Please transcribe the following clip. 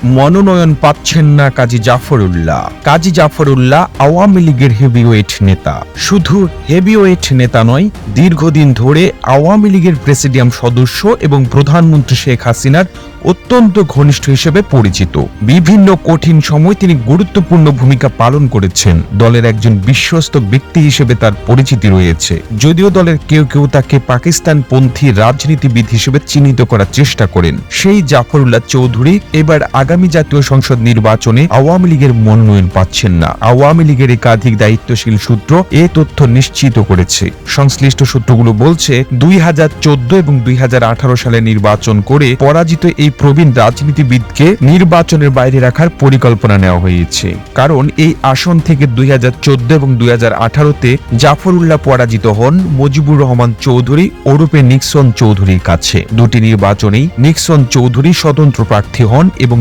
মনোনয়ন পাচ্ছেন না কাজী জাফর উল্লাহ। কাজী জাফর উল্লাহ আওয়ামী লীগের হেভিওয়েট নেতা। শুধু হেভিওয়েট নেতা নয়, দীর্ঘদিন ধরে আওয়ামী লীগের প্রেসিডিয়াম সদস্য এবং প্রধানমন্ত্রী শেখ হাসিনার অত্যন্ত ঘনিষ্ঠ হিসেবে পরিচিত। বিভিন্ন কঠিন সময় তিনি গুরুত্বপূর্ণ ভূমিকা পালন করেছেন। দলের একজন বিশ্বস্ত ব্যক্তি হিসেবে তার পরিচিতি রয়েছে। যদিও দলের কেউ কেউ তাকে পাকিস্তানপন্থী রাজনীতিবিদ হিসেবে চিহ্নিত করার চেষ্টা করেন, সেই জাফর উল্লাহ চৌধুরী এবার আগামী জাতীয় সংসদ নির্বাচনে আওয়ামী লীগের মনোনয়ন পাচ্ছেন না। আওয়ামী লীগের একাধিক দায়িত্বশীল সূত্র এ তথ্য নিশ্চিত করেছে। সংশ্লিষ্ট সূত্রগুলো বলছে 2014 এবং 2018 সালে নির্বাচন করে পরাজিত এই প্রবীণ রাজনীতিবিদকে নির্বাচনের বাইরে রাখার পরিকল্পনা নেওয়া হয়েছে। কারণ এই আসন থেকে 2014 এবং 2018-তে জাফর উল্লাহ পরাজিত হন মুজিবুর রহমান চৌধুরী ওরফে নিক্সন চৌধুরীর কাছে। দুটি নির্বাচনেই নিক্সন চৌধুরী স্বতন্ত্র প্রার্থী হন এবং